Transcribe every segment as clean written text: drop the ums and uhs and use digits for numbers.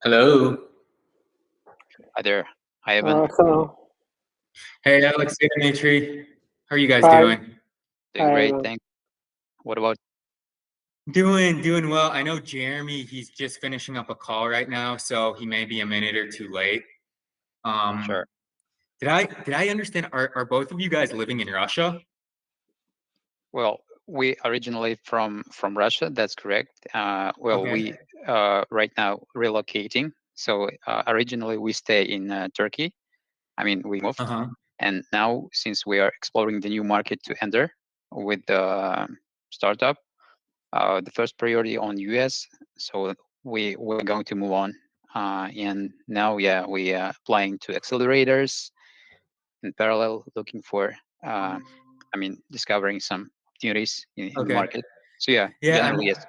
Hello. Hi there. Hi, Evan. So, Hey, Alex. Hey, Dimitri. How are you guys hi, doing? Doing hi, great, Evan. thanks. What about? Doing well. I know Jeremy, he's just finishing up a call right now, so he may be a minute or two late. Um, Sure. did I understand, are both of you guys living in Russia? Well, we originally from Russia. That's correct. Well, Okay. we right now relocating. So originally we stay in Turkey. I mean, we moved, Uh-huh. and now since we are exploring the new market to enter with the startup, the first priority on US. So we're going to move on, and now yeah, we are applying to accelerators in parallel, looking for discovering some opportunities in the Okay. market. So yeah, Yeah, generally yes.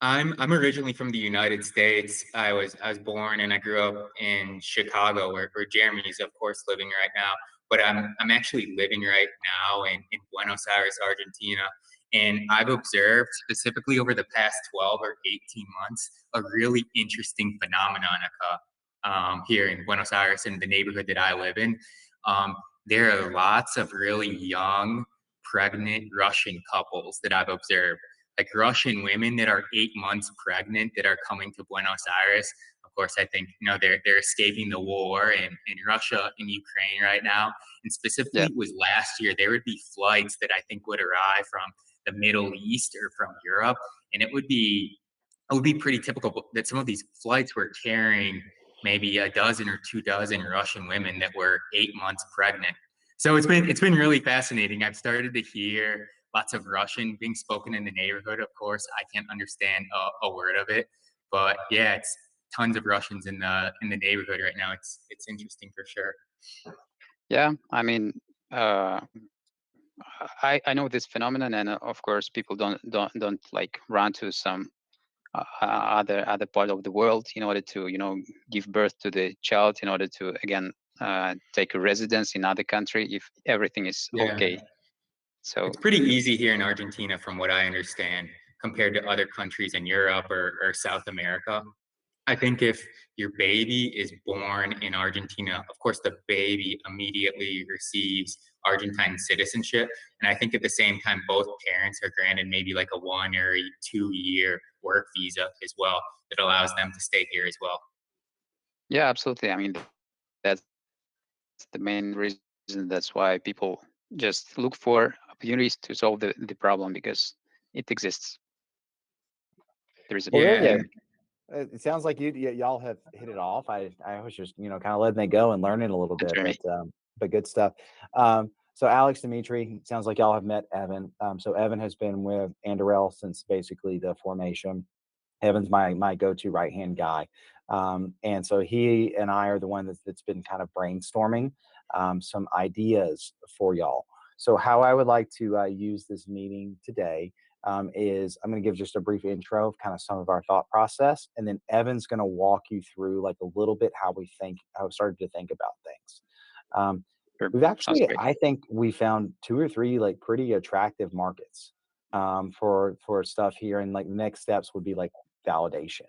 I'm originally from the United States. I was born and I grew up in Chicago, where Jeremy is, of course, living right now. But I'm actually living right now in Buenos Aires, Argentina. And I've observed specifically over the past 12 or 18 months a really interesting phenomenon here in Buenos Aires in the neighborhood that I live in. Um, there are lots of really young, pregnant Russian couples that I've observed, like Russian women that are 8 months pregnant that are coming to Buenos Aires. Of course, I think they're escaping the war in Russia and Ukraine right now. And specifically, Yeah. it was last year there would be flights that I think would arrive from the Middle East or from Europe, and it would be pretty typical that some of these flights were carrying maybe a dozen or 2 dozen Russian women that were 8 months pregnant. So it's been really fascinating. I've started to hear lots of Russian being spoken in the neighborhood. Of course, I can't understand a word of it, but yeah, it's tons of Russians in the neighborhood right now. It's interesting for sure. Yeah, I mean, uh, I know this phenomenon, and of course, people don't like run to some other part of the world in order to give birth to the child, in order to again take a residence in other country if everything is Yeah, okay. So it's pretty easy here in Argentina, from what I understand, compared to other countries in Europe or South America. I think if your baby is born in Argentina, of course, the baby immediately receives Argentine citizenship. And I think at the same time, both parents are granted maybe like a 1 or 2 year work visa as well that allows them to stay here as well. yeah, absolutely. I mean, that's the main reason. That's why people just look for opportunities to solve the problem, because it exists. There is a Well, big very Yeah. good. It sounds like y'all have hit it off. I was just kind of letting it go and learning a little and bit, Jeremy. but good stuff. So Alex, Dimitri, sounds like y'all have met Evan. So Evan has been with Andurel since basically the formation. Evan's my go-to right-hand guy, and so he and I are the one that's been kind of brainstorming some ideas for y'all. So how I would like to use this meeting today is I'm going to give just a brief intro of kind of some of our thought process, and then Evan's going to walk you through like a little bit how we started to think about things. Um, Sure. we've Sounds actually, great. I think we found 2 or 3 like pretty attractive markets for stuff here, and like the next steps would be like validation.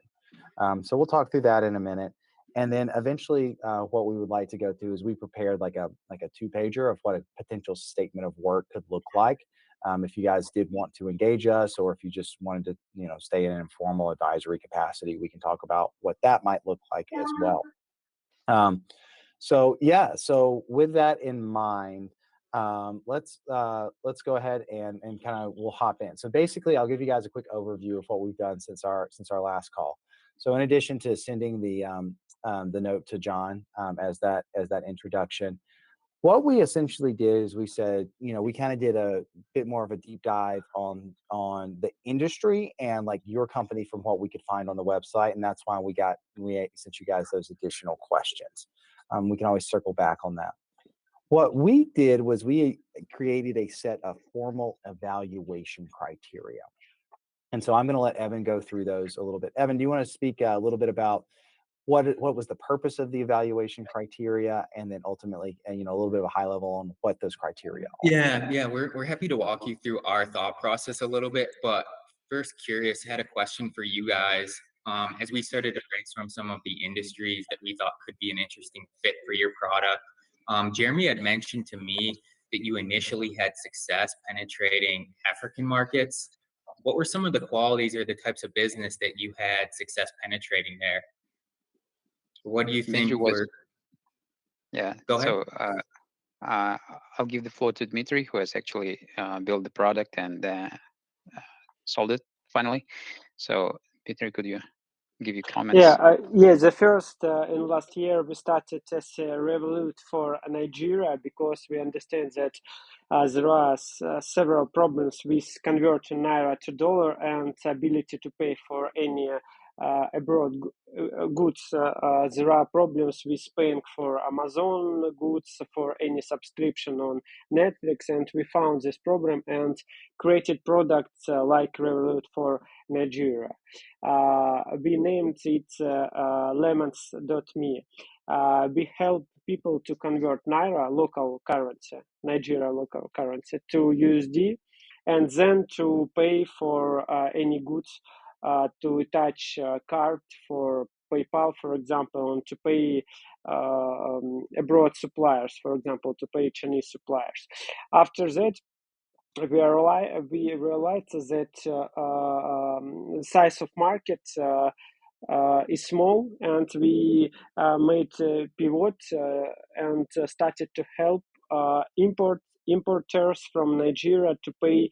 So we'll talk through that in a minute. And then eventually, what we would like to go through is we prepared like a 2-pager of what a potential statement of work could look like. If you guys did want to engage us, or if you just wanted to, stay in an informal advisory capacity, we can talk about what that might look like as well. So yeah, so with that in mind, let's go ahead and kind of we'll hop in. So basically, I'll give you guys a quick overview of what we've done since our last call. So in addition to sending the note to John as that introduction, what we essentially did is we said, we kind of did a bit more of a deep dive on the industry and like your company from what we could find on the website, and that's why we sent you guys those additional questions. We can always circle back on that. What we did was we created a set of formal evaluation criteria. And so I'm going to let Evan go through those a little bit. Evan, do you want to speak a little bit about what was the purpose of the evaluation criteria, and then ultimately, a little bit of a high level on what those criteria are? Yeah, we're happy to walk you through our thought process a little bit, but first, curious, had a question for you guys. As we started to brainstorm some of the industries that we thought could be an interesting fit for your product, Jeremy had mentioned to me that you initially had success penetrating African markets. What were some of the qualities or the types of business that you had success penetrating there? What do you Dmitry think was, were? yeah. Go ahead. So I'll give the floor to Dmitry, who has actually built the product and sold it finally. So Dmitry, could you give your comments? Yeah, the first in last year we started as a Revolut for Nigeria, because we understand that there are several problems with converting naira to dollar and ability to pay for any abroad goods. There are problems with paying for Amazon goods, for any subscription on Netflix, and we found this problem and created products like Revolut for Nigeria. We named it Lemons.me. We help people to convert Naira, local currency, Nigeria local currency, to USD, and then to pay for any goods, to attach card for PayPal, for example, and to pay abroad suppliers, for example, to pay Chinese suppliers. After that, we realized that size of market is small, and we made a pivot and started to help importers from Nigeria to pay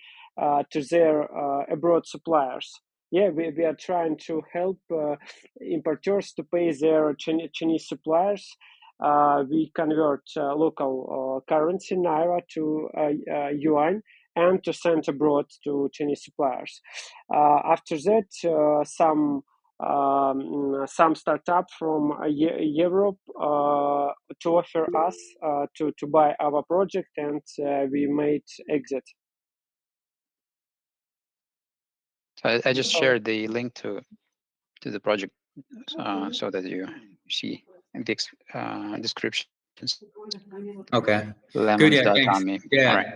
to their abroad suppliers. Yeah, we are trying to help importers to pay their Chinese suppliers. We convert local currency naira to yuan, and to send abroad to Chinese suppliers. After that, some startup from Europe to offer us to buy our project, and we made exit. So I just shared the link to the project so that you see in the descriptions. Okay. Good. Yeah. Thanks. Lemons.me. Yeah, All right.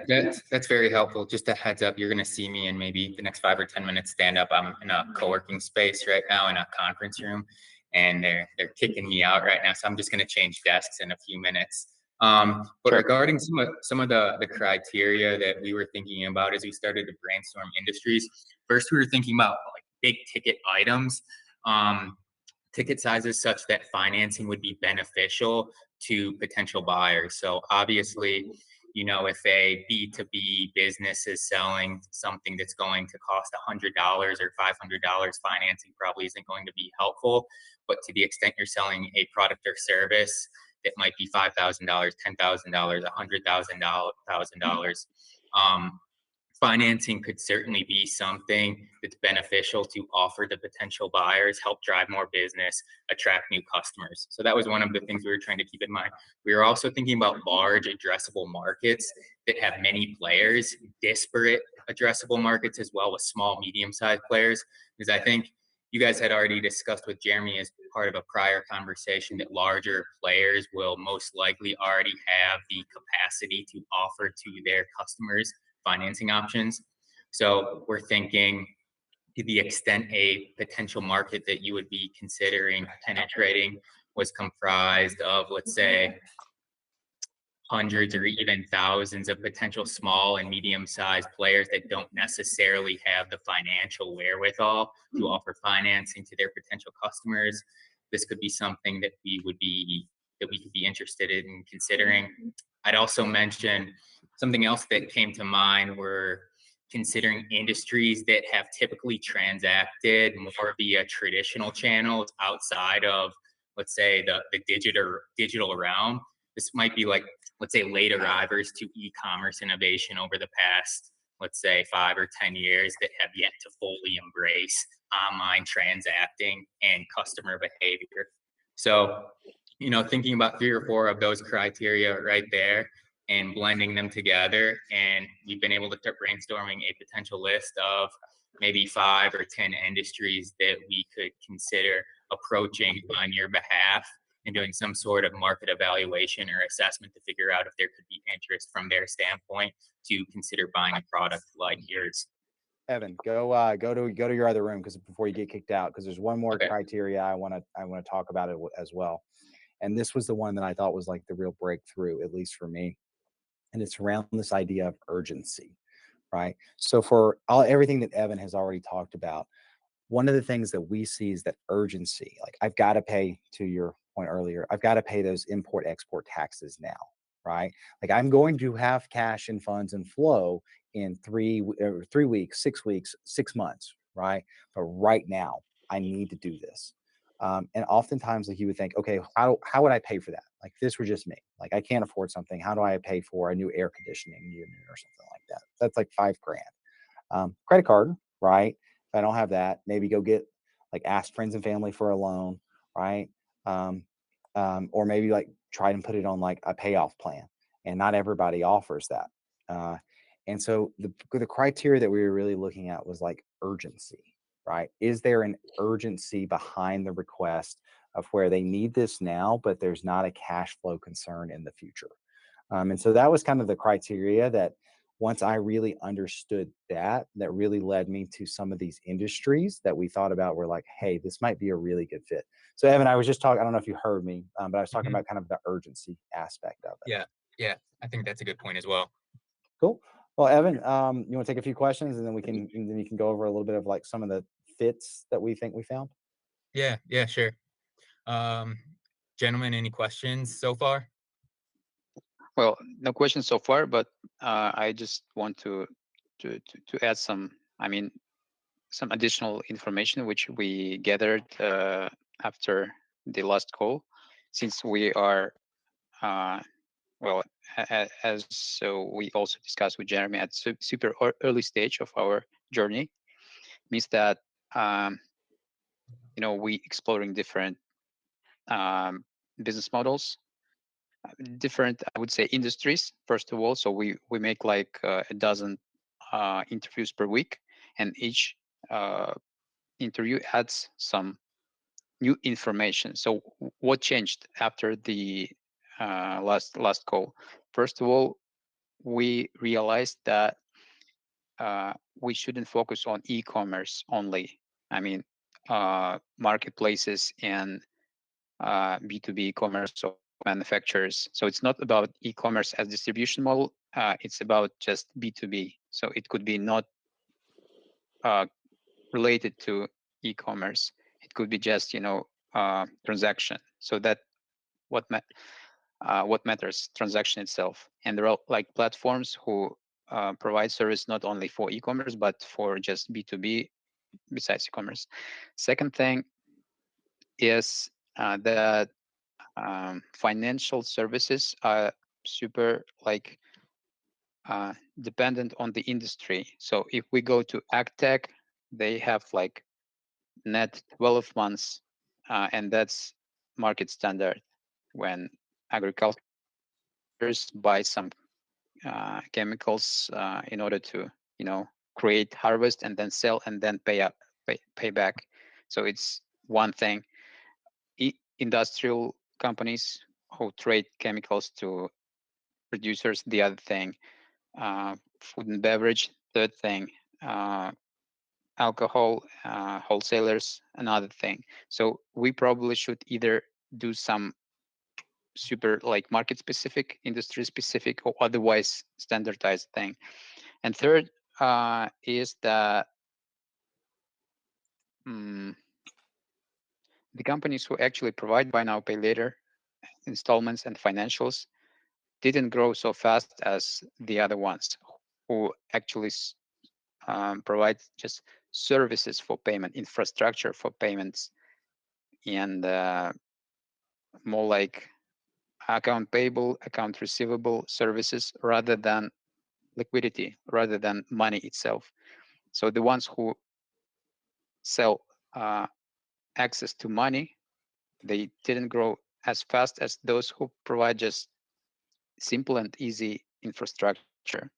that's very helpful. Just a heads up, you're going to see me in maybe the next 5 or 10 minutes stand up. I'm in a co-working space right now in a conference room, and they're kicking me out right now. So I'm just going to change desks in a few minutes. But Sure. regarding some of the criteria that we were thinking about as we started to brainstorm industries, first we were thinking about like big ticket items. Ticket sizes such that financing would be beneficial to potential buyers. So obviously, if a B2B business is selling something that's going to cost $100 or $500, financing probably isn't going to be helpful. But to the extent you're selling a product or service that might be $5,000, $10,000, $100,000, financing could certainly be something that's beneficial to offer to potential buyers, help drive more business, attract new customers. So that was one of the things we were trying to keep in mind. We were also thinking about large addressable markets that have many players, disparate addressable markets as well with small, medium-sized players, because I think you guys had already discussed with Jeremy as part of a prior conversation that larger players will most likely already have the capacity to offer to their customers financing options. So we're thinking to the extent a potential market that you would be considering penetrating was comprised of, let's say, hundreds or even thousands of potential small and medium-sized players that don't necessarily have the financial wherewithal to offer financing to their potential customers. This could be something that we could be interested in considering. I'd also mention something else that came to mind were considering industries that have typically transacted more via traditional channels outside of, let's say, the digital realm. This might be like, let's say, late arrivers to e-commerce innovation over the past, let's say, 5 or 10 years that have yet to fully embrace online transacting and customer behavior. So, thinking about 3 or 4 of those criteria right there and blending them together, and we've been able to start brainstorming a potential list of maybe 5 or 10 industries that we could consider approaching on your behalf and doing some sort of market evaluation or assessment to figure out if there could be interest from their standpoint to consider buying a product like yours. Evan, go to your other room because before you get kicked out, because there's one more Okay. criteria I want to talk about it as well. And this was the one that I thought was like the real breakthrough, at least for me. And it's around this idea of urgency, right? So for everything that Evan has already talked about, one of the things that we see is that urgency. Like I've got to pay, to your point earlier, I've got to pay those import export taxes now, right? Like I'm going to have cash and funds and flow in 3 weeks, 6 weeks, 6 months, right? But right now I need to do this. And oftentimes, like you would think, okay, how would I pay for that? Like this were just me. Like I can't afford something. How do I pay for a new air conditioning unit or something like that? That's like $5,000. Credit card, right? If I don't have that, maybe go get like ask friends and family for a loan, right? Or maybe like try and put it on like a payoff plan, and not everybody offers that. And so the criteria that we were really looking at was like urgency, right? Is there an urgency behind the request of where they need this now, but there's not a cash flow concern in the future? And so that was kind of the criteria that once I really understood that really led me to some of these industries that we thought about were like, hey, this might be a really good fit. So Evan, I was just talking, I don't know if you heard me, but I was talking Mhm. about kind of the urgency aspect of it. Yeah, I think that's a good point as well. Cool. Well, Evan, you want to take a few questions and then you can go over a little bit of like some of the fits that we think we found? Yeah, sure. Um, Gentlemen, any questions so far? Well, no questions so far, but I just want to add some, I mean, some additional information which we gathered after the last call, since we are well, as so we also discussed with Jeremy at super early stage of our journey, means that we exploring different business models, different, I would say, industries first of all. So we make like a dozen interviews per week, and each interview adds some new information. So what changed after the last call? First of all, we realized that we shouldn't focus on e-commerce only. I mean, marketplaces and B2B e-commerce, so manufacturers. So it's not about e-commerce as distribution model. It's about just B2B. So it could be not related to e-commerce. It could be just transaction. So that what matters, transaction itself. And there are like platforms who provide service not only for e-commerce but for just B2B besides e-commerce. Second thing is that financial services are super like dependent on the industry. So if we go to AgTech, they have like net 12 months, and that's market standard when agriculturists buy some chemicals in order to create harvest and then sell and then pay back. So it's one thing. Industrial companies who trade chemicals to producers, the other thing. Food and beverage, third thing. Alcohol wholesalers, another thing. So we probably should either do some super like market specific, industry specific, or otherwise standardized thing. And third is that the companies who actually provide buy now pay later installments and financials didn't grow so fast as the other ones who actually provide just services for payment, infrastructure for payments, and more like account payable, account receivable services rather than liquidity, rather than money itself. So the ones who sell access to money, they didn't grow as fast as those who provide just simple and easy infrastructure.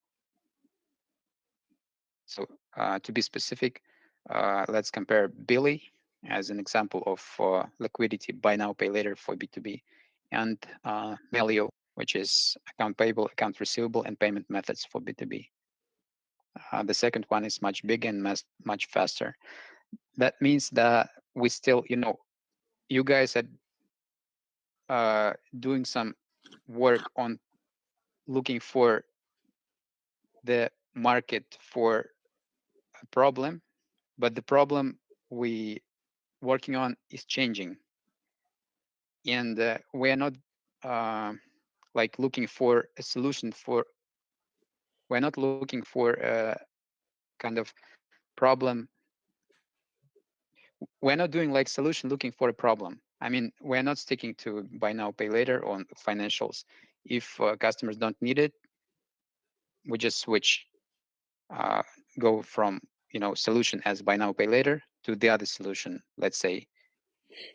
So To be specific, let's compare Billy as an example of liquidity buy now pay later for B2B, and Melio, which is account payable, account receivable, and payment methods for B2B. The second one is much bigger and much faster. That means that we still, you guys are doing some work on looking for the market for a problem, but the problem we working on is changing, and we are not like looking for a solution for. We're not looking for a kind of problem. We're not doing like solution looking for a problem. I mean, we're not sticking to buy now pay later on financials. If customers don't need it, we just switch, go from solution as buy now pay later to the other solution. Let's say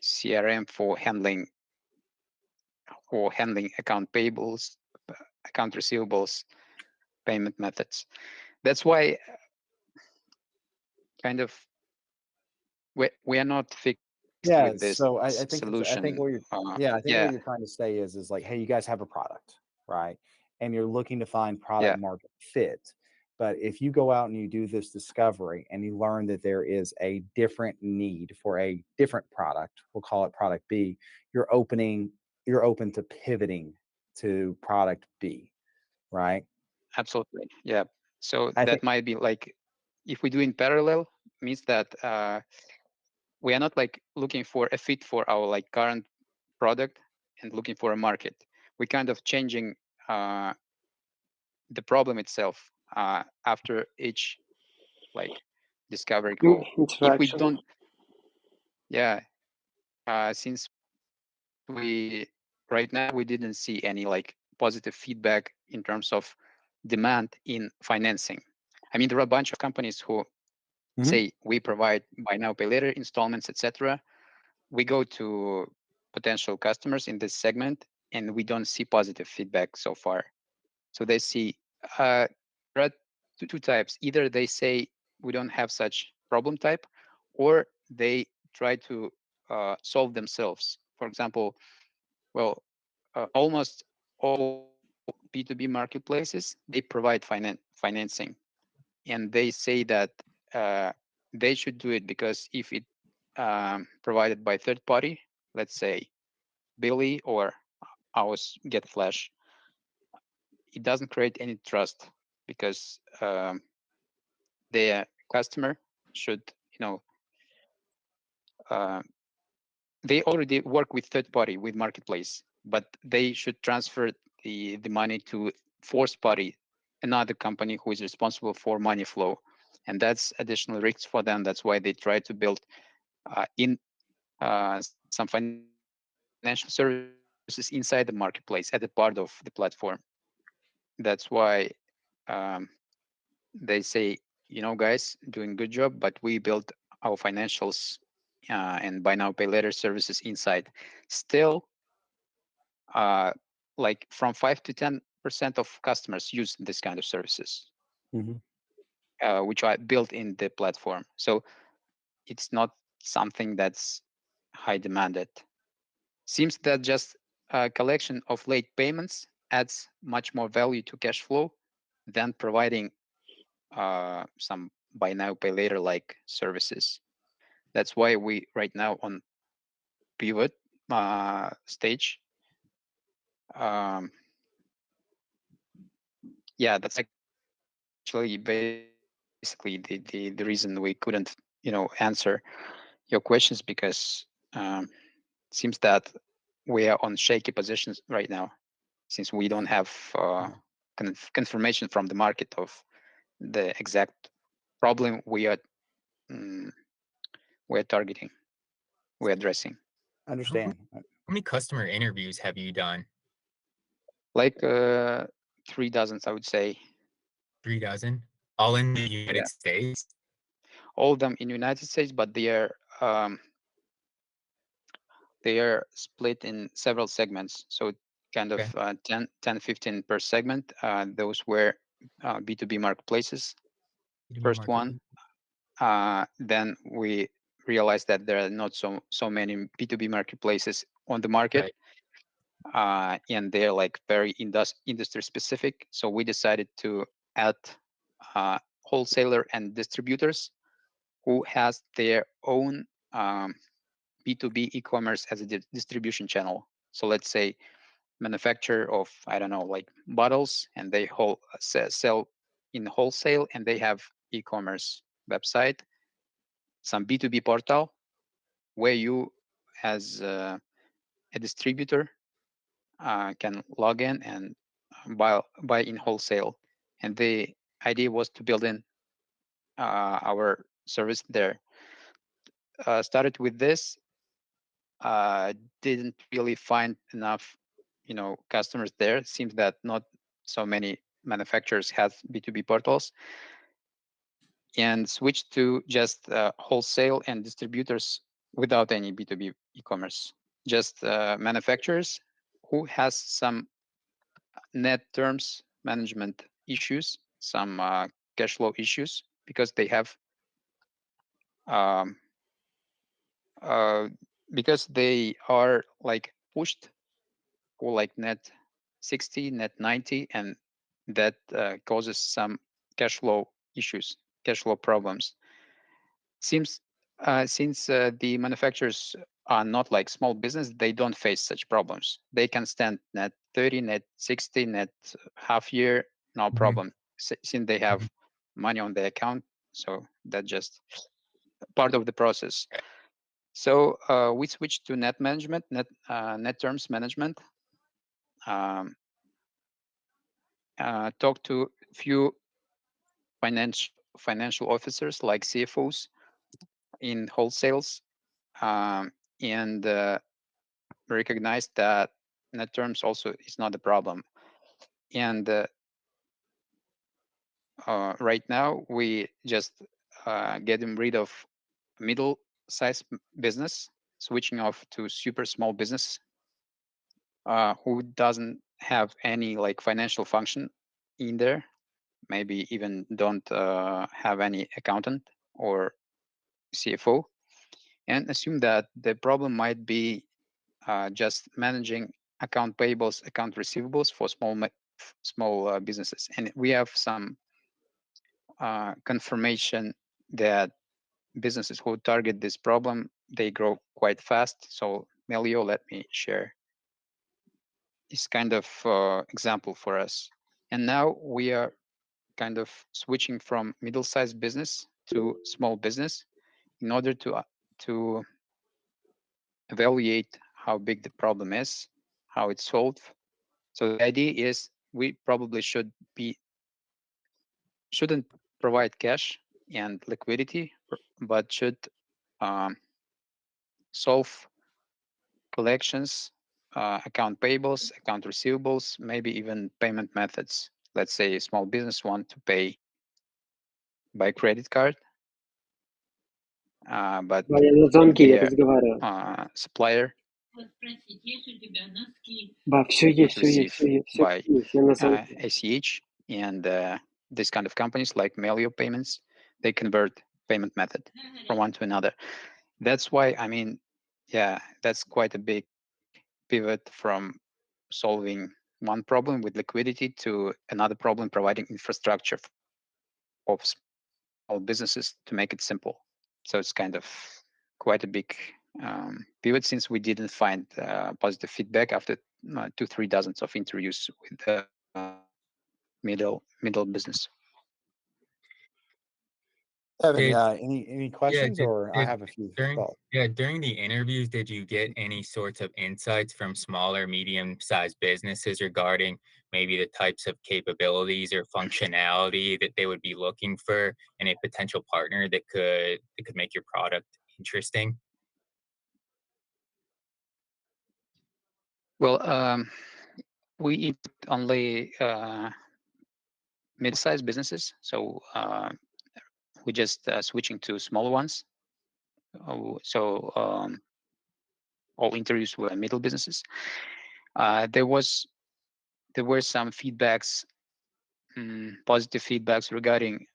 CRM for handling account payables, account receivables, payment methods. That's why kind of we are not fixed Yeah, with this so I think solution. what you're what you're trying to say is like, hey, you guys have a product, right? And you're looking to find product market fit. But if you go out and you do this discovery and you learn that there is a different need for a different product, we'll call it product B, you're open to pivoting to product B, right? Absolutely. Yeah. So I that think might be like, if we do in parallel, means that we are not like looking for a fit for our like current product and looking for a market. We're kind of changing the problem itself after each like discovery call. If we Interaction. don't, since we right now we didn't see any like positive feedback in terms of demand in financing. I mean, there are a bunch of companies who say we provide buy now pay later installments, etc. We go to potential customers in this segment and we don't see positive feedback so far. So they see there are two types. Either they say we don't have such problem type, or they try to solve themselves. For example, well, almost all B2B marketplaces, they provide financing, and they say that they should do it because if it provided by third party, let's say Billy or ours GetFlash, it doesn't create any trust because their customer should, they already work with third party, with marketplace, but they should transfer the money to fourth party, another company who is responsible for money flow, and that's additional risks for them. That's why they try to build in some financial services inside the marketplace as a part of the platform. That's why they say, guys, doing good job, but we built our financials and buy now pay later services inside. Still, like from 5 to 10% of customers use this kind of services, which are built in the platform. So it's not something that's high demanded. Seems that just a collection of late payments adds much more value to cash flow than providing some buy now pay later like services. That's why we right now on pivot stage. That's actually basically the reason we couldn't answer your questions, because seems that we are on shaky positions right now, since we don't have confirmation from the market of the exact problem we're targeting, we're addressing. Understand. How many customer interviews have you done? Like 3 dozen, I would say. 3 dozen? All in the United States? All of them in United States, but they are split in several segments. So kind of 10, 15 per segment. Those were B2B marketplaces. B2B First market. one, then we realized that there are not so many B2B marketplaces on the market, and they're like very industry specific. So we decided to add wholesaler and distributors who has their own B2B e-commerce as a distribution channel. So let's say manufacturer of, I don't know, like bottles, and they sell in wholesale, and they have e-commerce website, some B2B portal where you as a distributor can log in and buy in wholesale. And the idea was to build in our service there. Started with this, didn't really find enough, customers there. It seems that not so many manufacturers have B2B portals, and switched to just wholesale and distributors without any B2B e-commerce. Just manufacturers who has some net terms management issues, some cash flow issues, because they have because they are like pushed for like net 60, net 90, and that causes some cash flow issues, cash flow problems. Seems since the manufacturers are not like small business, they don't face such problems. They can stand net 30, net 60, net half year, no problem, since they have money on their account. So that's just part of the process. So we switched to net management, net terms management. Talked to few financial officers like CFOs in wholesales, and recognized that net terms also is not a problem. And right now we just getting rid of middle-sized business, switching off to super small business who doesn't have any like financial function in there, maybe even don't have any accountant or CFO, and assume that the problem might be just managing account payables, account receivables for small businesses. And we have some confirmation that businesses who target this problem, they grow quite fast. So Melio, let me share this kind of example for us. And now we are kind of switching from middle-sized business to small business in order to evaluate how big the problem is, how it's solved. So the idea is we probably shouldn't provide cash and liquidity, but should solve collections, account payables, account receivables, maybe even payment methods. Let's say a small business want to pay by credit card, but supplier receive by ACH, and this kind of companies like Melio Payments, they convert payment method from one to another. That's why, I mean, yeah, that's quite a big pivot from solving one problem with liquidity to another problem, providing infrastructure of small businesses to make it simple. So it's kind of quite a big pivot, since we didn't find positive feedback after 2-3 dozens of interviews with the middle business. Evan, any questions, or I have a few thoughts. During the interviews, did you get any sorts of insights from smaller, medium-sized businesses regarding maybe the types of capabilities or functionality that they would be looking for in a potential partner that could make your product interesting? Well, we input only mid-sized businesses, so we just switching to smaller ones. So all interviews were middle businesses. There were some feedbacks, positive feedbacks regarding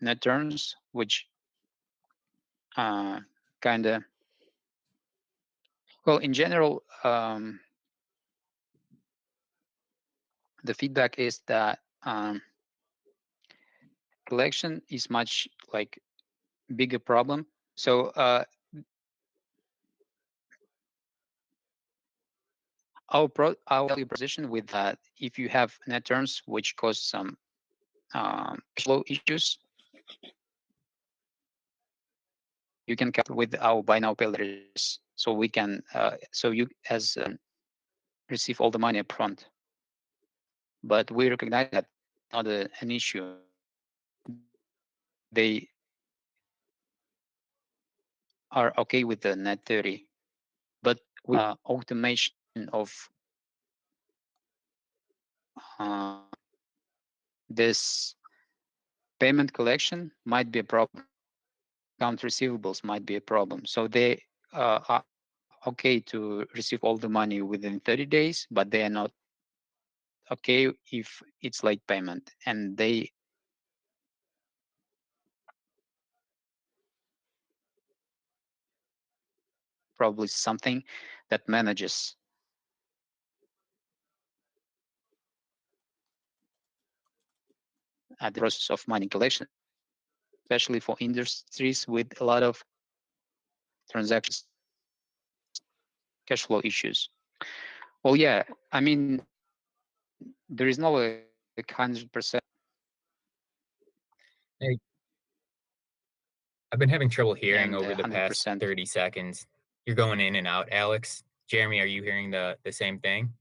net terms, which kind of, well, in general, the feedback is that collection is much like bigger problem. So our value proposition with that, if you have net terms which cause some flow issues, you can count with our buy now pay later, so we can so you as receive all the money up front. But we recognize that not an issue. They are okay with the net 30, but with automation of this payment collection might be a problem. Account receivables might be a problem. So they are okay to receive all the money within 30 days, but they are not okay if it's late payment. And they probably something that manages the process of money collection, especially for industries with a lot of transactions, cash flow issues. Well, yeah, I mean, there is no like 100%. Hey, I've been having trouble hearing And over the past 100%. 30 seconds. You're going in and out, Alex. Jeremy, are you hearing the same thing?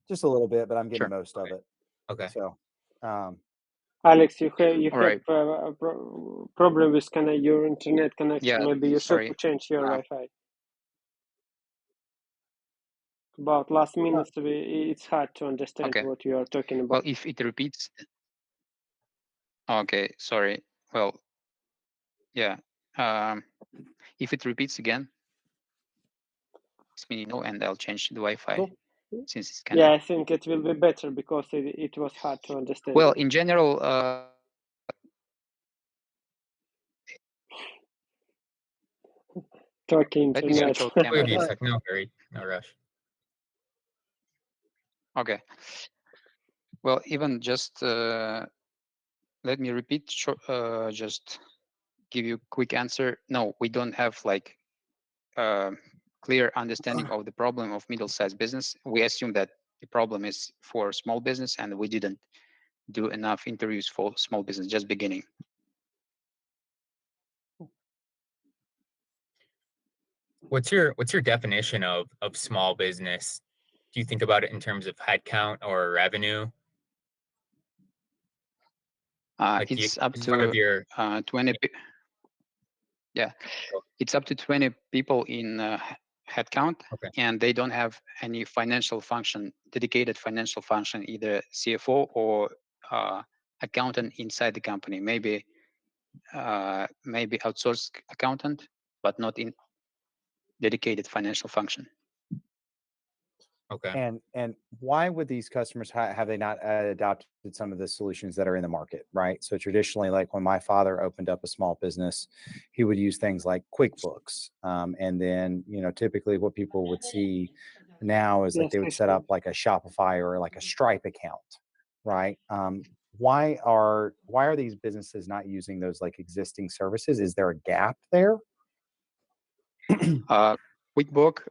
Just a little bit, but I'm getting Sure. most of it. Okay. So, Alex, you All have right. a problem with kind of your internet connection. Yeah, Maybe you should sorry. change your Wi-Fi. About last minutes, it's hard to understand Okay. what you are talking about. Well, if it repeats, okay, sorry. Well, yeah. If it repeats again, let me know, and I'll change the Wi-Fi. Cool. Since it's kind Yeah, of. I think it will be better because it was hard to understand. Well, in general, talking let me internet. switch out Wait camera. a sec. No hurry. No rush. Okay. Well, even just let me repeat. Just give you a quick answer. No, we don't have like clear understanding of the problem of middle-sized business. We assume that the problem is for small business, and we didn't do enough interviews for small business just beginning. What's your definition of small business? Do you think about it in terms of headcount or revenue? Like It's up as part of to your 20. Yeah, it's up to 20 people in headcount, Okay. and they don't have any financial function, dedicated financial function, either CFO or accountant inside the company. Maybe outsourced accountant, but not in dedicated financial function. Okay. And why would these customers have they not adopted some of the solutions that are in the market, right? So traditionally, like when my father opened up a small business, he would use things like QuickBooks, and then typically what people would see now is like Yes, they would set up like a Shopify or like a Stripe account, right? Why are these businesses not using those like existing services? Is there a gap there? QuickBook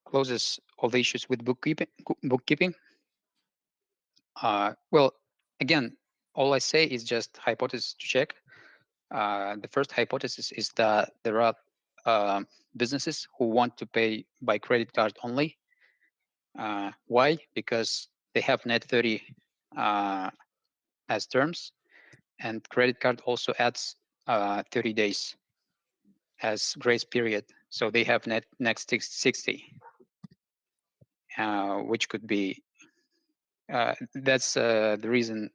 closes all the issues with bookkeeping. Well, again, all I say is just hypothesis to check. The first hypothesis is that there are businesses who want to pay by credit card only. Why? Because they have net 30 as terms, and credit card also adds 30 days as grace period. So they have next 60, which could be, that's the reason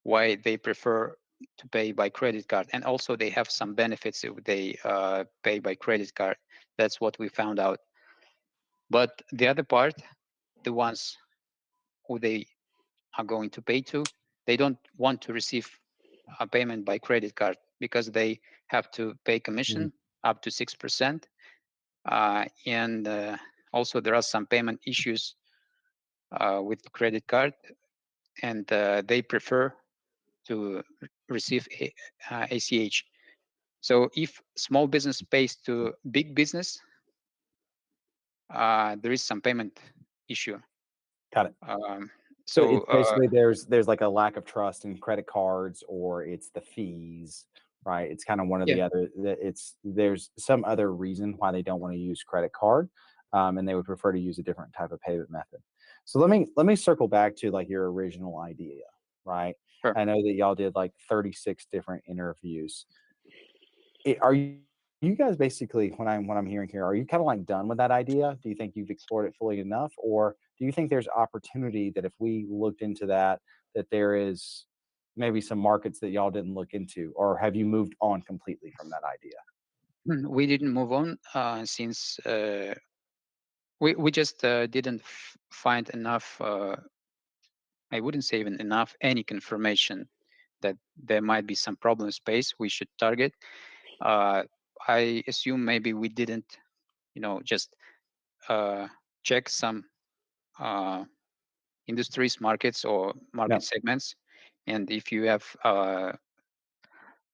why they prefer to pay by credit card. And also they have some benefits if they pay by credit card. That's what we found out. But the other part, the ones who they are going to pay to, they don't want to receive a payment by credit card. because they have to pay commission up to 6%. And also there are some payment issues with credit card, and they prefer to receive ACH. So if small business pays to big business, there is some payment issue. Got it. So it's basically there's like a lack of trust in credit cards, or it's the fees, right? It's kind of one or the other. There's some other reason why they don't want to use credit card, and they would prefer to use a different type of payment method. So let me circle back to like your original idea, right? Sure. I know that y'all did like 36 different interviews. Are you guys basically, what I'm hearing here, are you kind of like done with that idea? Do you think you've explored it fully enough, or do you think there's opportunity that if we looked into that there is maybe some markets that y'all didn't look into, or have you moved on completely from that idea? We didn't move on since we just didn't find enough. I wouldn't say even enough, any confirmation that there might be some problem space we should target. I assume maybe we didn't, just check some industries, markets, or market segments. And if you have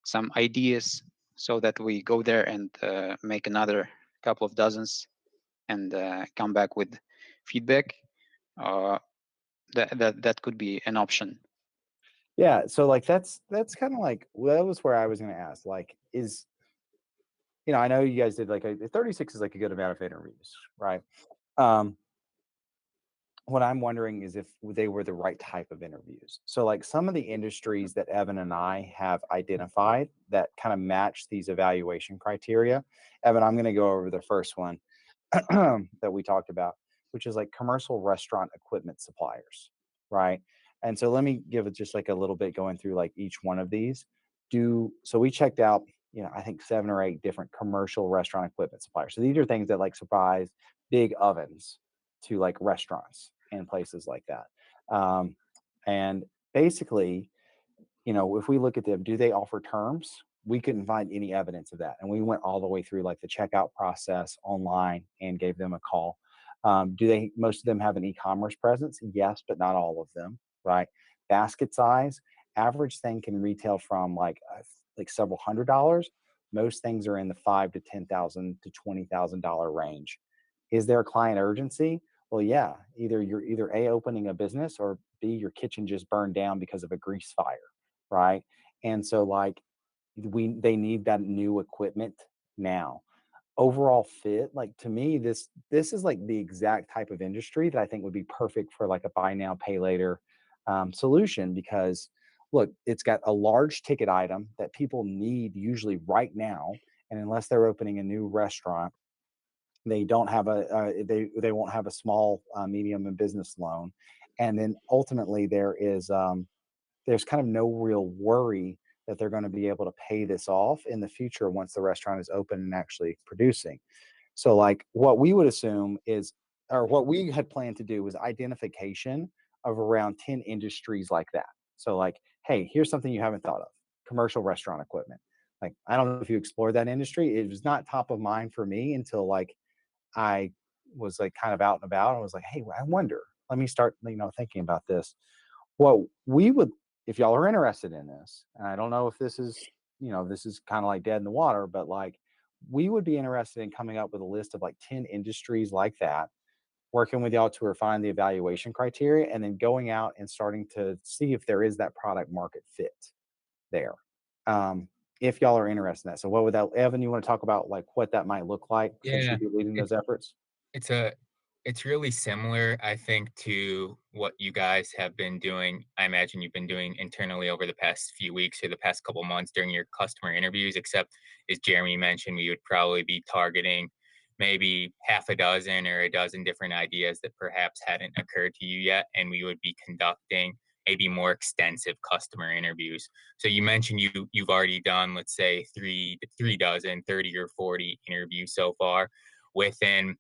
some ideas, so that we go there and make another couple of dozens and come back with feedback, that could be an option. Yeah, so like that's kind of like, well, that was where I was going to ask, like, I know you guys did like 36 is like a good amount of interviews, right? What I'm wondering is if they were the right type of interviews. So like some of the industries that Evan and I have identified that kind of match these evaluation criteria. Evan, I'm going to go over the first one that we talked about, which is like commercial restaurant equipment suppliers, right? And so let me give it just like a little bit going through like each one of these. So we checked out, I think 7 or 8 different commercial restaurant equipment suppliers. So these are things that like supply big ovens to like restaurants and places like that. And basically, if we look at them, do they offer terms? We couldn't find any evidence of that. And we went all the way through like the checkout process online and gave them a call. Most of them have an e-commerce presence? Yes, but not all of them, right? Basket size, average thing can retail from like several $100s. Most things are in the $5,000 to $10,000 to $20,000 range. Is there a client urgency? Well, yeah, you're A, opening a business, or B, your kitchen just burned down because of a grease fire, right? And so like they need that new equipment now. Overall fit, like to me, this is like the exact type of industry that I think would be perfect for like a buy now, pay later solution, because look, it's got a large ticket item that people need usually right now. And unless they're opening a new restaurant, they don't have they won't have a small medium and business loan. And then ultimately there's kind of no real worry that they're going to be able to pay this off in the future once the restaurant is open and actually producing. So like what we would assume is, or what we had planned to do, was identification of around 10 industries like that. So like, hey, here's something you haven't thought of: commercial restaurant equipment. Like, I don't know if you explored that industry. It was not top of mind for me until like I was like kind of out and about and was like, hey, I wonder, let me start, thinking about this. What we would, if y'all are interested in this, and I don't know if this is, this is kind of like dead in the water, but like we would be interested in coming up with a list of like 10 industries like that, working with y'all to refine the evaluation criteria, and then going out and starting to see if there is that product market fit there. If y'all are interested in that. So what would that, Evan, you want to talk about like what that might look like since Yeah, you'd be leading those efforts? it's really similar, I think, to what you guys have been doing. I imagine you've been doing internally over the past few weeks or the past couple months during your customer interviews, except as Jeremy mentioned, we would probably be targeting maybe half a dozen or a dozen different ideas that perhaps hadn't occurred to you yet, and we would be conducting maybe more extensive customer interviews. So you mentioned you've already done, let's say, three dozen, 30 or 40 interviews so far. Within,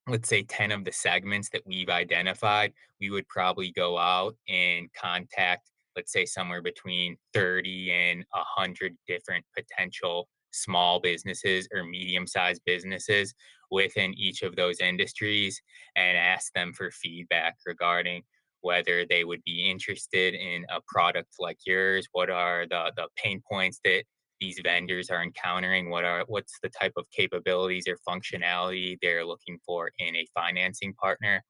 let's say, 10 of the segments that we've identified, we would probably go out and contact, let's say somewhere between 30 and 100 different potential small businesses or medium-sized businesses within each of those industries and ask them for feedback regarding whether they would be interested in a product like yours. What are the pain points that these vendors are encountering? What's the type of capabilities or functionality they're looking for in a financing partner?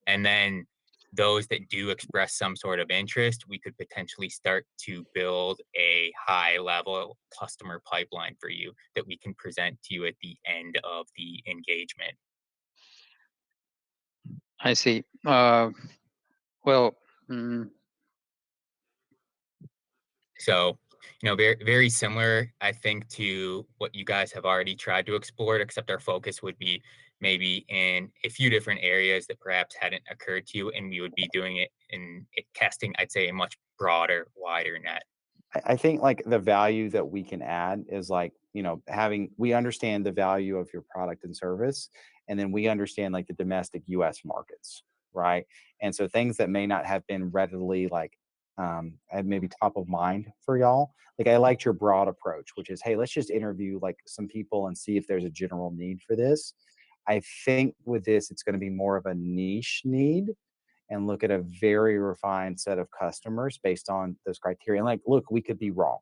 And then those that do express some sort of interest, we could potentially start to build a high level customer pipeline for you that we can present to you at the end of the engagement. I see. Well, mm, So, very similar, I think, to what you guys have already tried to explore, except our focus would be maybe in a few different areas that perhaps hadn't occurred to you, and we would be doing it in casting, I'd say, a much broader, wider net. I think like the value that we can add is like, having we understand the value of your product and service, and then we understand like the domestic US markets, right? And so things that may not have been readily like maybe top of mind for y'all. Like I liked your broad approach, which is, hey, let's just interview like some people and see if there's a general need for this. I think with this, it's going to be more of a niche need and look at a very refined set of customers based on those criteria. And like, look, we could be wrong,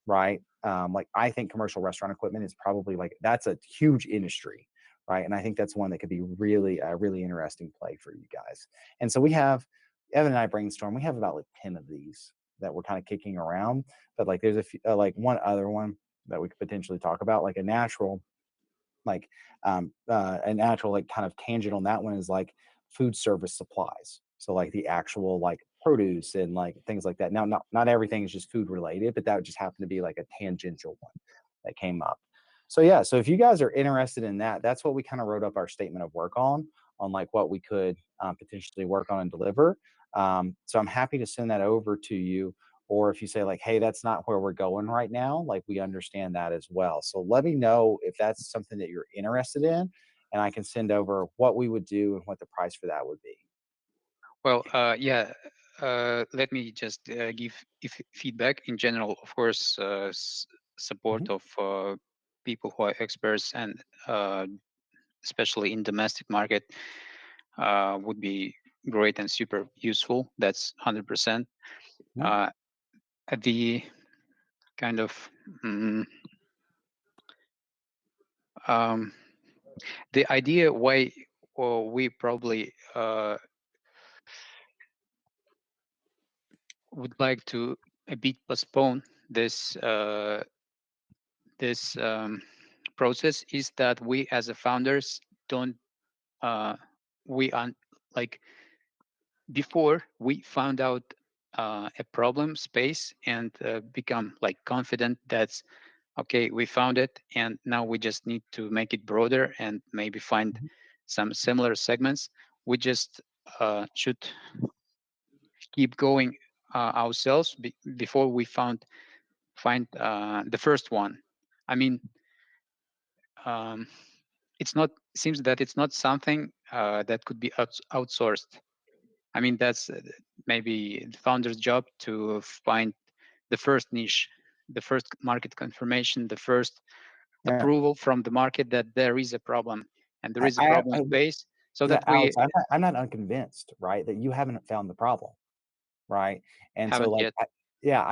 right? Like, I think commercial restaurant equipment is probably like that's a huge industry, right? And I think that's one that could be really a really interesting play for you guys. And so we have Evan and I brainstorm. We have about like 10 of these that we're kind of kicking around, but like there's a few, like one other one that we could potentially talk about, like a natural like a natural like kind of tangent on that one is like food service supplies, so like the actual like produce and like things like that. Now not everything is just food related, but that would just happen to be like a tangential one that came up. So yeah, so if you guys are interested in that, that's what we kind of wrote up our statement of work on like what we could potentially work on and deliver. So I'm happy to send that over to you, or if you say like, hey, that's not where we're going right now, like we understand that as well. So let me know if that's something that you're interested in, and I can send over what we would do and what the price for that would be. well, yeah. Let me just give feedback in general. Of course, support Mhm. of people who are experts and especially in domestic market would be great and super useful. That's 100%. Mhm. Uh, the kind of mm, um, the idea why we probably would like to a bit postpone this process is that we as a founders don't we are like before we found out a problem space and become like confident that's okay, we found it and now we just need to make it broader and maybe find Mhm. some similar segments. We just should keep going ourselves before we find the first one. I mean, um, it's not seems that it's not something that could be outsourced. I mean, that's maybe the founder's job to find the first niche, the first market confirmation, the first Yeah, approval from the market that there is a problem and there is a I problem space, so yeah, that we Alex, I'm not unconvinced, right, that you haven't found the problem, right? And so haven't like, yet. yeah,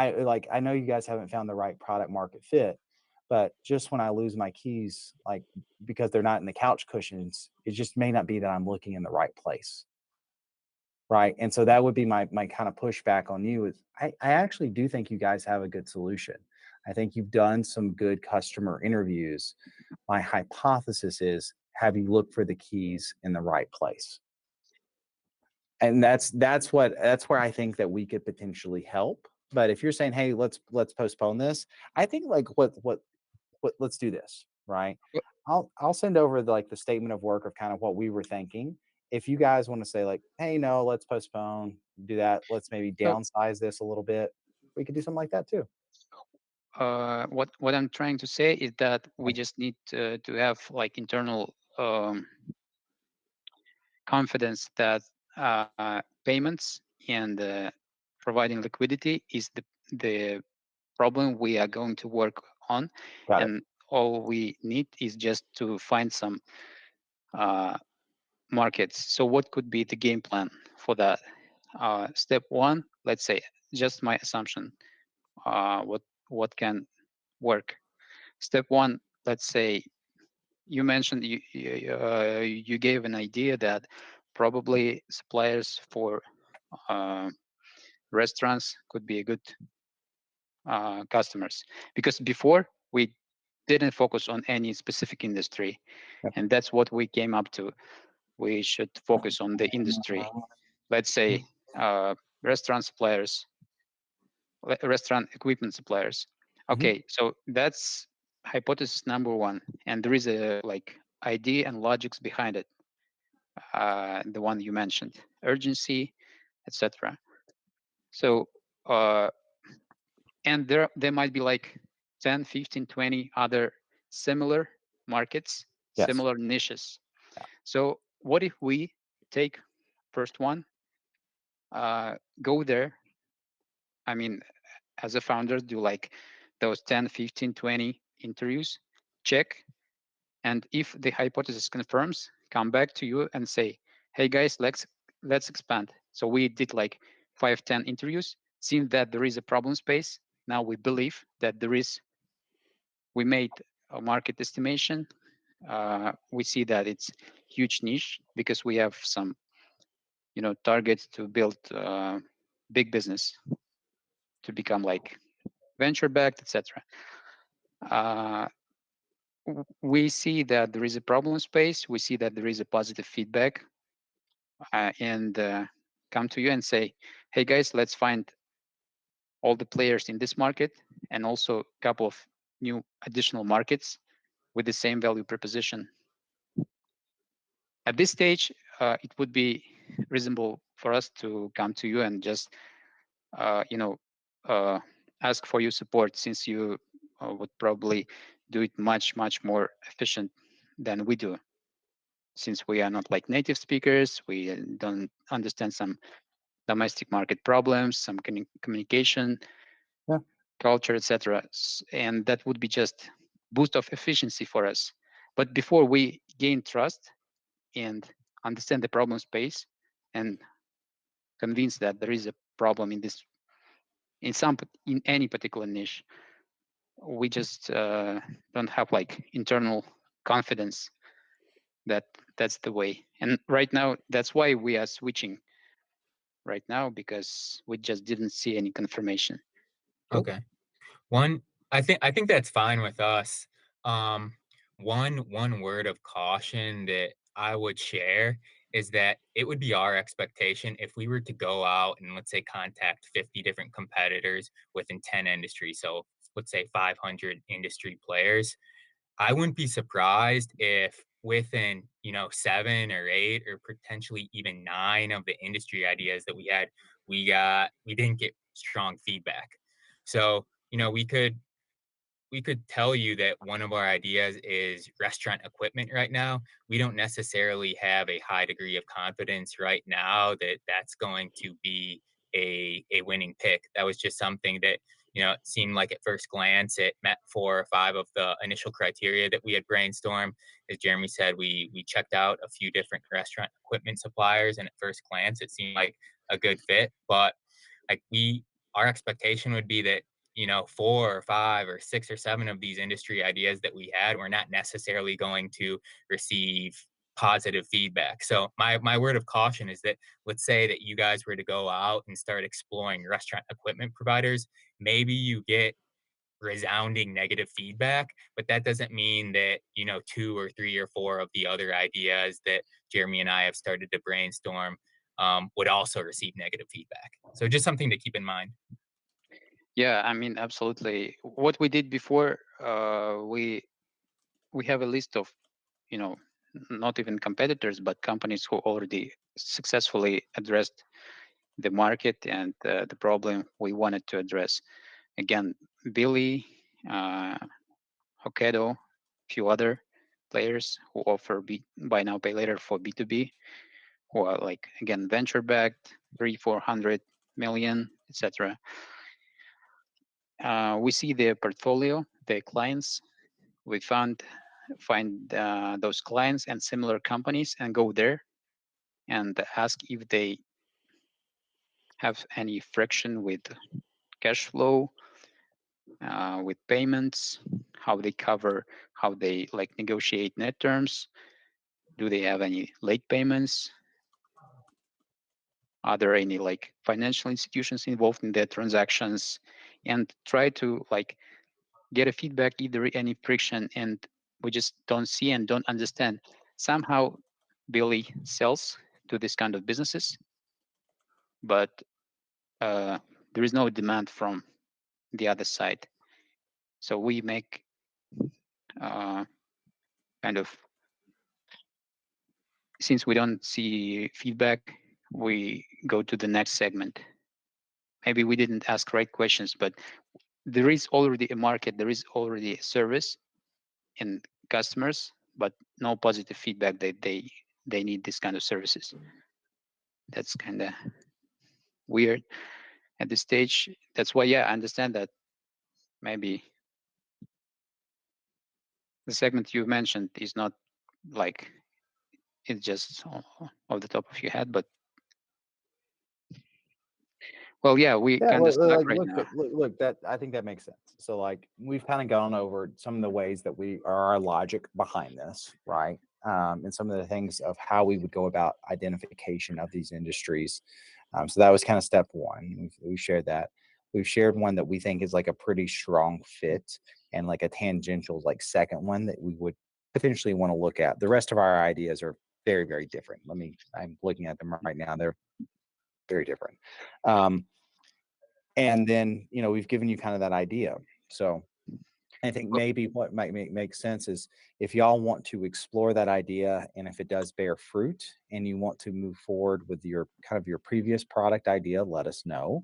I know you guys haven't found the right product market fit, but just when I lose my keys, like because they're not in the couch cushions, it just may not be that I'm looking in the right place. Right, and so that would be my kind of pushback on you is I actually do think you guys have a good solution. I think you've done some good customer interviews. My hypothesis is, have you looked for the keys in the right place? And that's where I think that we could potentially help. But if you're saying, hey, let's postpone this, I think like what let's do this, right? I'll send over like the statement of work of kind of what we were thinking. If you guys want to say like, hey, no, let's postpone, do that. Let's maybe So downsize this a little bit. We could do something like that too. what I'm trying to say is that we just need to have like internal confidence that payments and providing liquidity is the problem we are going to work on. Got it. And all we need is just to find some markets. So what could be the game plan for that? Step one, let's say, just my assumption, what can work. Step one, let's say, you mentioned you gave an idea that probably suppliers for restaurants could be a good customers, because before we didn't focus on any specific industry. Yep. And that's what we came up to. We should focus on the industry. Let's say restaurant suppliers, restaurant equipment suppliers. Okay, so that's hypothesis number one, and there is a like idea and logics behind it. The one you mentioned, urgency, etc. So and there might be like 10, 15, 20 other similar markets, Yes. similar niches. Yeah. So what if we take first one, go there, I mean, as a founder, do like those 10, 15, 20 interviews, check, and if the hypothesis confirms, come back to you and say, hey guys, let's expand. So we did like 5, 10 interviews, seeing that there is a problem space. Now we believe that we made a market estimation. We see that it's huge niche because we have some, targets to build big business, to become like venture backed, etc. We see that there is a problem space. We see that there is a positive feedback, and come to you and say, hey guys, let's find all the players in this market and also a couple of new additional markets with the same value proposition. At this stage, it would be reasonable for us to come to you and just, ask for your support, since you would probably do it much, much more efficient than we do. Since we are not like native speakers, we don't understand some domestic market problems, some communication, Yeah. culture, etc. And that would be just boost of efficiency for us. But before we gain trust and understand the problem space and convince that there is a problem in any particular niche, we just don't have like internal confidence that that's the way. And right now, that's why we are switching right now, because we just didn't see any confirmation. Okay. I think that's fine with us. Um, one word of caution that I would share is that it would be our expectation if we were to go out and, let's say, contact 50 different competitors within 10 industries. So let's say 500 industry players. I wouldn't be surprised if within, 7 or 8 or potentially even 9 of the industry ideas that we had, we didn't get strong feedback. So, we could tell you that one of our ideas is restaurant equipment right now. We don't necessarily have a high degree of confidence right now that that's going to be a winning pick. That was just something that, it seemed like at first glance it met 4 or 5 of the initial criteria that we had brainstormed. As Jeremy said, we checked out a few different restaurant equipment suppliers, and at first glance it seemed like a good fit. But like our expectation would be that 4 or 5 or 6 or 7 of these industry ideas that we had were not necessarily going to receive positive feedback. So my word of caution is that, let's say that you guys were to go out and start exploring restaurant equipment providers, maybe you get resounding negative feedback, but that doesn't mean that 2 or 3 or 4 of the other ideas that Jeremy and I have started to brainstorm would also receive negative feedback. So just something to keep in mind. Yeah, I mean, absolutely. What we did before, we have a list of, not even competitors, but companies who already successfully addressed the market and the problem we wanted to address. Again, Billy, Hokkaido, few other players who offer buy now pay later for B2B, who are like, again, venture backed, 300-400 million etc. We see their portfolio, their clients. We find those clients and similar companies and go there and ask if they have any friction with cash flow, with payments, how they cover, how they like negotiate net terms. Do they have any late payments? Are there any like financial institutions involved in their transactions? And try to like get a feedback if there is any friction, and we just don't see and don't understand. Somehow Billy sells to this kind of businesses, but there is no demand from the other side. So we make kind of, since we don't see feedback, we go to the next segment. Maybe we didn't ask right questions, but there is already a market, there is already a service in customers, but no positive feedback that they need this kind of services. That's kind of weird at this stage. That's why, yeah, I understand that maybe the segment you mentioned is not like it's just off the top of your head, but well, yeah, we Yeah, kind of stuck like right look, now. look, that I think that makes sense. So like we've kind of gone over some of the ways that we are our logic behind this, right? And some of the things of how we would go about identification of these industries. So that was kind of step one. We've shared that. We've shared one that we think is like a pretty strong fit, and like a tangential like second one that we would potentially want to look at. The rest of our ideas are very, very different. I'm looking at them right now. They're very different. And then, we've given you kind of that idea. So I think maybe what might make sense is if y'all want to explore that idea, and if it does bear fruit and you want to move forward with your kind of your previous product idea, let us know.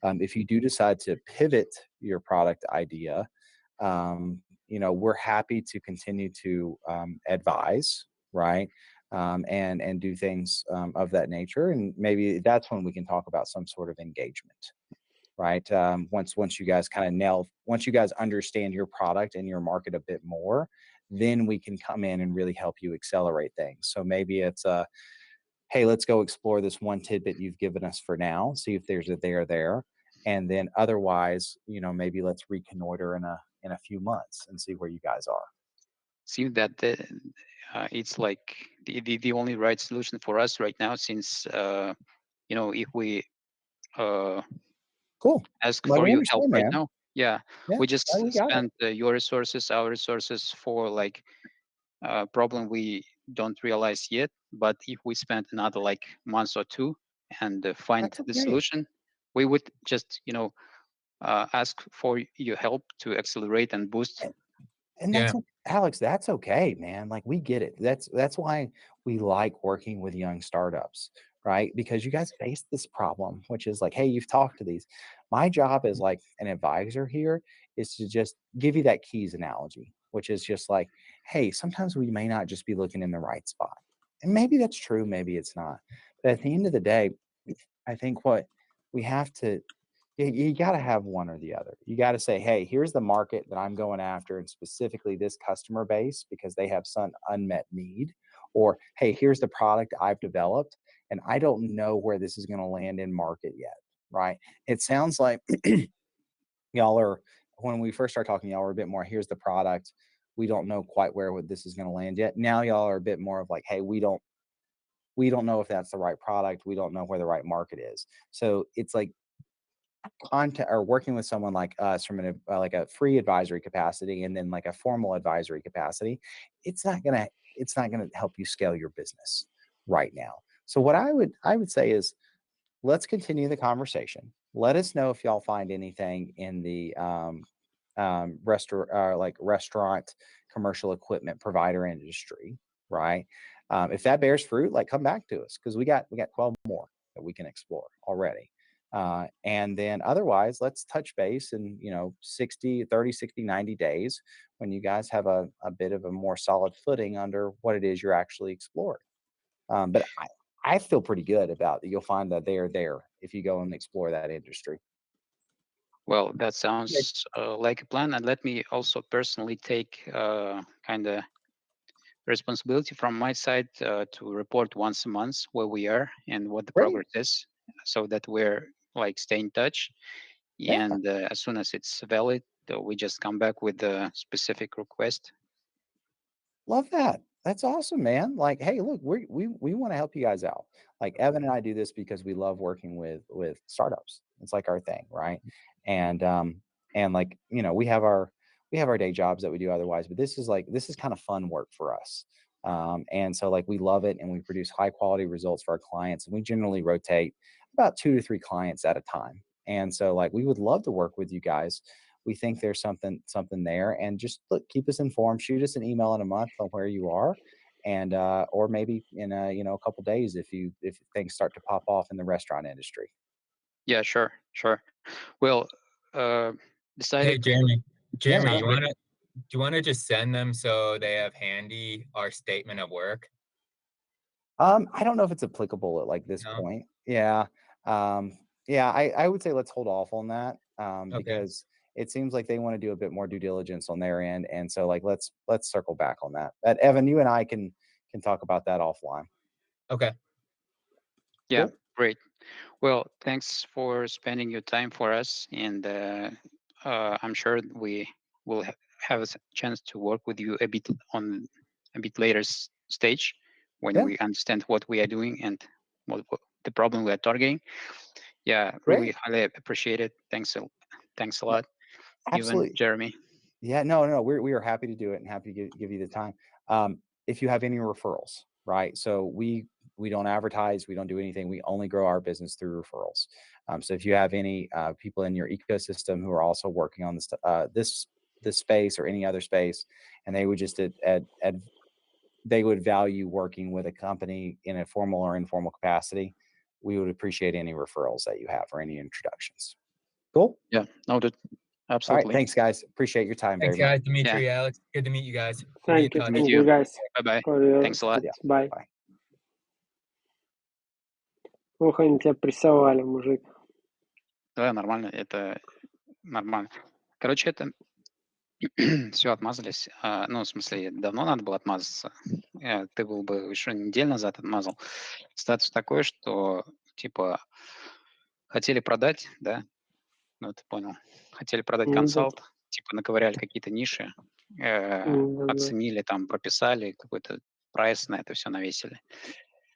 If you do decide to pivot your product idea, we're happy to continue to advise, right? And do things of that nature. And maybe that's when we can talk about some sort of engagement, right? Once you guys kind of once you guys understand your product and your market a bit more, then we can come in and really help you accelerate things. So maybe it's hey, let's go explore this one tidbit you've given us for now, see if there's a there, and then otherwise, maybe let's reconnoiter in a few months and see where you guys are. See that it's like the only right solution for us right now, since if we Cool. ask Let for me your help understand, right man. now, yeah, Yeah, we just we got it. spent your resources, our resources for like a problem we don't realize yet. But if we spend another like month or two and find That's the okay. solution, we would just ask for your help to accelerate and boost. And Yeah. Alex, that's okay, man. Like we get it. That's why we like working with young startups, right? Because you guys face this problem, which is like, hey, you've talked to these. My job as like an advisor here is to just give you that keys analogy, which is just like, hey, sometimes we may not just be looking in the right spot. And maybe that's true, maybe it's not. But at the end of the day, I think what we have to you got to have one or the other. You got to say, hey, here's the market that I'm going after, and specifically this customer base because they have some unmet need. Or, hey, here's the product I've developed, and I don't know where this is going to land in market yet. Right? It sounds like y'all are, when we first started talking, y'all were a bit more, here's the product. We don't know quite where this is going to land yet. Now y'all are a bit more of like, hey, we don't know if that's the right product. We don't know where the right market is. So it's like content or working with someone like us from like a free advisory capacity and then like a formal advisory capacity, it's not gonna help you scale your business right now. So what I would say is let's continue the conversation. Let us know if y'all find anything in the restaurant commercial equipment provider industry, right? If that bears fruit, like come back to us because we got 12 more that we can explore already. And then otherwise, let's touch base in 60, 90 days when you guys have a bit of a more solid footing under what it is you're actually exploring. But I feel pretty good about that. You'll find that they are there if you go and explore that industry. Well, that sounds like a plan. And let me also personally take kind of responsibility from my side to report once a month where we are and what the Great. progress is, so that we're like stay in touch. Yeah. And as soon as it's valid, we just come back with the specific request. Love that. That's awesome, man. Like, hey, look, we want to help you guys out. Like Evan and I do this because we love working with startups. It's like our thing, right? And like, you know, we have our day jobs that we do otherwise, but this is kind of fun work for us. And so like we love it and we produce high quality results for our clients. And we generally rotate about 2 to 3 clients at a time. And so like we would love to work with you guys. We think there's something there, and just look, keep us informed. Shoot us an email in a month on where you are, and or maybe in a couple days if things start to pop off in the restaurant industry. Yeah, sure. Well, Hey, decided. Jeremy. Yeah, Jeremy, yeah. do you wanna just send them so they have handy our statement of work? I don't know if it's applicable at like this No? point. Yeah. Yeah, I would say let's hold off on that, Okay. because it seems like they want to do a bit more due diligence on their end, and so like let's circle back on that. But Evan, you and I can talk about that offline. Okay. Yeah, Cool. great. Well, thanks for spending your time for us, and I'm sure we will have a chance to work with you a bit on a bit later stage when Yeah, we understand what we are doing and what the problem we are targeting. Yeah, really great. highly appreciate it. Thanks a No, lot, even absolutely. Jeremy. Yeah, no, we are happy to do it and happy to give you the time. If you have any referrals, right? So we don't advertise, we don't do anything. We only grow our business through referrals. So if you have any people in your ecosystem who are also working on this space or any other space, and they would just they would value working with a company in a formal or informal capacity, we would appreciate any referrals that you have or any introductions. Cool. Yeah, noted. All right. Absolutely. Thanks, guys. Appreciate your time very Thanks, much. guys. Yeah, Dimitri, Alex, good to meet you guys. We'll be in Thank you, touch. meet thank you. you guys Bye bye. for your Thanks a lot. Yeah. tips. Bye. Bye. Ох, они тебя прессовали, мужик. Да, нормально, это нормально. Короче, это все отмазались. Ну, в смысле, давно надо было отмазаться. Ты был бы еще неделю назад отмазал. Статус такой, что типа хотели продать, да, ну ты понял, хотели продать Ну да, консалт, типа наковыряли какие-то ниши, да. оценили, там прописали какой-то прайс на это все навесили.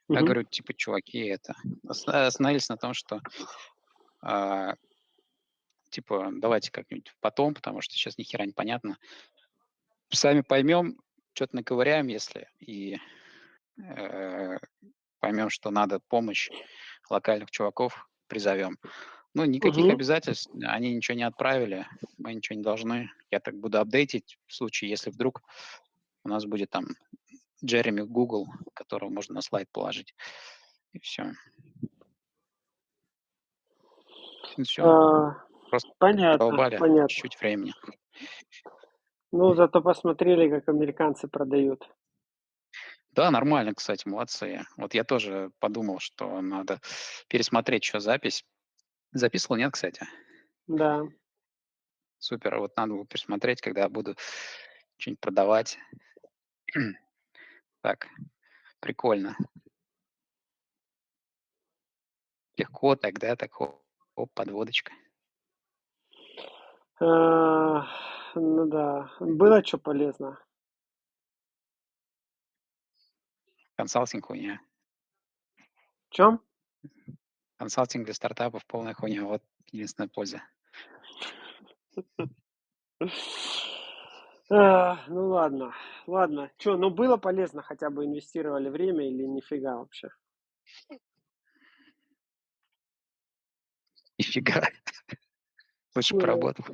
Я Мгм. говорю, типа, чуваки, это остановились на том, что а, типа давайте как-нибудь потом, потому что сейчас ни хера не понятно. Сами поймем, что-то наковыряем, если, и э, поймем, что надо помощь локальных чуваков, призовем. Ну, никаких Мгм. обязательств, они ничего не отправили, мы ничего не должны. Я так буду апдейтить в случае, если вдруг у нас будет там Джереми Google, которого можно на слайд положить. И все. Все. А, Просто Понятно, долбали понятно. чуть-чуть времени. Ну, зато посмотрели, как американцы продают. Да, нормально, кстати, молодцы. Вот я тоже подумал, что надо пересмотреть еще запись. Записывал, нет, кстати? Да. Супер. Вот надо будет пересмотреть, когда буду что-нибудь продавать. Так, прикольно. Легко тогда, так оп, подводочка. А, Ну да. Было что полезно? Консалтинг хуйня. В чем? Консалтинг для стартапов полная хуйня. Вот единственная польза. Ну ладно, ладно. Что, ну было полезно, хотя бы инвестировали время или нифига вообще? Нифига. Лучше Ну, поработал.